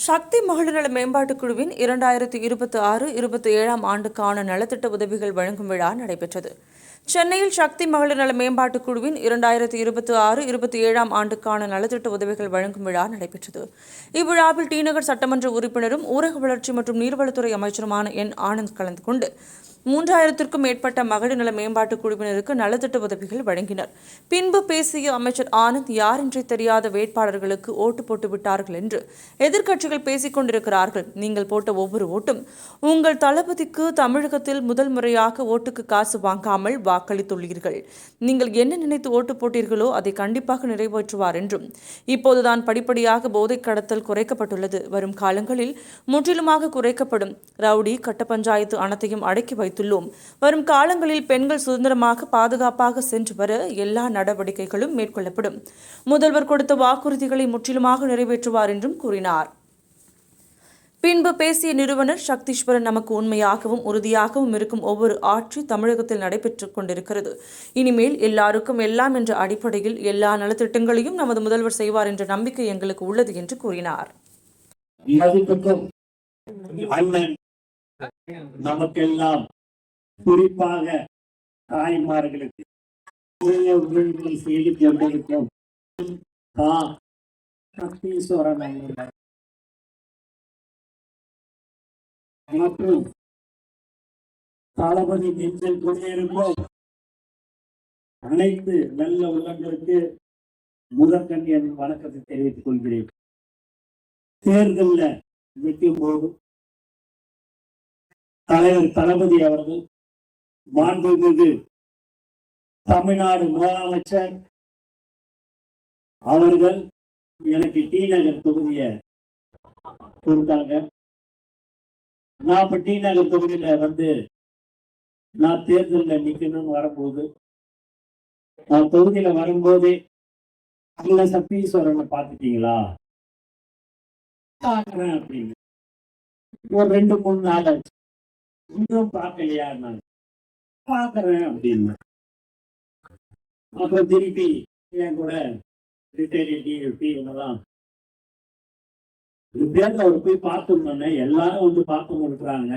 சக்தி மகளிர் நல மேம்பாட்டுக் குழுவின் 2026-27 ஆண்டுக்கான நலத்திட்ட உதவிகள் வழங்கும் விழா நடைபெற்றது. சென்னையில் சக்தி மகளிர் நல மேம்பாட்டுக் குழுவின் 2026-27 ஆண்டுக்கான நலத்திட்ட உதவிகள் வழங்கும் விழா நடைபெற்றது. இவ்விழாவில் டி-நகர் சட்டமன்ற உறுப்பினரும் ஊரக வளர்ச்சி மற்றும் நீர்வளத்துறை அமைச்சருமான என். ஆனந்த் கலந்து கொண்டு 3000க்கும் மேற்பட்ட மகளிர் நல மேம்பாட்டுக் குழுவினருக்கு நலத்திட்ட உதவிகள் வழங்கினர். பின்பு பேசிய அமைச்சர் ஆனந்த், யாரென்றே தெரியாத வேட்பாளர்களுக்கு ஓட்டு போட்டு விட்டார்கள் என்று எதிர்க்கட்சிகள் பேசிக் கொண்டிருக்கிறார்கள். நீங்கள் போட்ட ஒவ்வொரு ஓட்டும் உங்கள் தளபதிக்கு தமிழகத்தில் முதல் முறையாக ஓட்டுக்கு காசு வாங்காமல் வாக்களித்துள்ளீர்கள். நீங்கள் என்ன நினைத்து ஓட்டு போட்டீர்களோ அதை கண்டிப்பாக நிறைவேற்றுவார் என்றும், இப்போதுதான் படிப்படியாக போதை கடத்தல் குறைக்கப்பட்டுள்ளது. வரும் காலங்களில் முற்றிலுமாக குறைக்கப்படும். ரவுடி, கட்ட பஞ்சாயத்து அனைத்தையும் அடக்கி வைத்துள்ளோம். வரும் காலங்களில் பெண்கள் சுதந்திரமாக பாதுகாப்பாக சென்று வர எல்லா நடவடிக்கைகளும் மேற்கொள்ளப்படும். முதல்வர் கொடுத்த வாக்குறுதிகளை முற்றிலுமாக நிறைவேற்றுவார் என்றும் கூறினார். பின்பு பேசிய நிறுவனர் சக்தீஸ்வரன், நமக்கு உண்மையாகவும் உறுதியாகவும் இருக்கும் ஒவ்வொரு ஆட்சி தமிழகத்தில் நடைபெற்றுக் கொண்டிருக்கிறது. இனிமேல் எல்லாருக்கும் எல்லாம் என்ற அடிப்படையில் எல்லா நலத்திட்டங்களையும் நமது முதல்வர் செய்வார் என்ற நம்பிக்கை எங்களுக்கு உள்ளது என்று கூறினார். நமக்கெல்லாம் குறிப்பாக தாய்மார்களுக்கு செய்து கொண்டிருக்கும் மற்றும் தளபதி நெஞ்சில் கொண்டிருக்கும் அனைத்து நல்ல உள்ளங்களுக்கு முதற்கண் என் வணக்கத்தை தெரிவித்துக் கொள்கிறேன். தேர்தலில் நிற்கும் போது தலைவர் தளபதி அவர்கள், மாண்புமிகு தமிழ்நாடு முதலமைச்சர் அவர்கள் எனக்கு டி-நகர் தொகுதியை கொடுத்தாங்க. நான் இப்ப டி-நகர் தொகுதியில நான் தேர்தலில் நிக்கணும்னு வரும்போது, நான் தொகுதியில வரும்போதே இல்ல சக்தீஸ்வரனை பார்த்துட்டீங்களா பாக்குறேன் அப்படின்னு ஒரு 2-3 நாள் ஆச்சு. இன்னும் பார்க்கலையா, நான் பாக்குறேன் அப்படின்னு. அப்புறம் திருப்பி என் கூட ரிட்டையர்லாம் அவர் போய் பார்த்துருந்தோன்னே எல்லாரும் பார்க்க முடிக்கிறாங்க,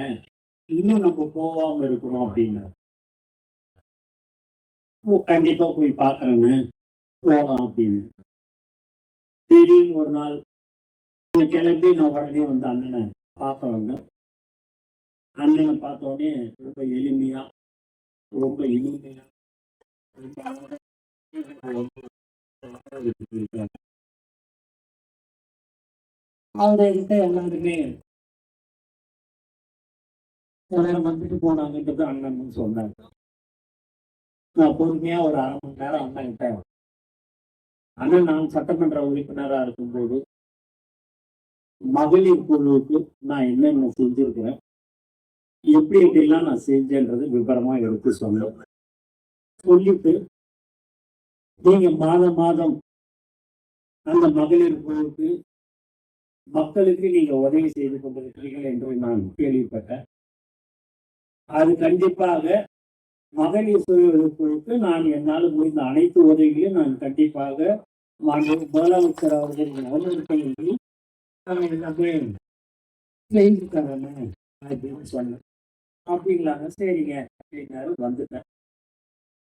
இன்னும் நம்ம போகாம இருக்கணும் அப்படின்னு. கண்டிப்பா போய் பார்க்கறேன்னு போகலாம் அப்படின்னு. திடீர்னு ஒரு நாள் கிளம்பி நான் உடனே அண்ணனை பார்க்க வந்தேன். அண்ணனை பார்த்த உடனே ரொம்ப எளிமையா அவர்கிட்ட எல்லாருமே வந்துட்டு போனாங்கன்றது அண்ணன் சொன்னாங்க. நான் பொறுமையா ஒரு 1/2 மணி நேரம் அண்ணன் கிட்ட, அண்ணன் நான் சட்டமன்ற உறுப்பினரா இருக்கும்போது மகளிர் குழுவுக்கு நான் என்னென்ன செஞ்சிருக்கிறேன், எப்படி எப்படிலாம் நான் செஞ்சேன்றது விவரமா எடுத்து சொன்னேன். சொல்லிட்டு, நீங்க மாதம் அந்த மகளிர் குழுவுக்கு மக்களுக்கு நீங்க உதவி செய்து கொண்டிருக்கிறீர்கள் என்று நான் கேள்விப்பட்டேன். அது கண்டிப்பாக மகளிர் குழுவுக்கு நான் என்னால் முடிந்த அனைத்து உதவிகளையும் நான் கண்டிப்பாக முதலமைச்சர் அவர்களின் அறிவுறுத்தலின்படி செய்து தரேன் அப்படின்னு சொன்னேன். அப்படிங்களாங்க, சரிங்க அப்படின்னாரு. வந்துட்டேன்.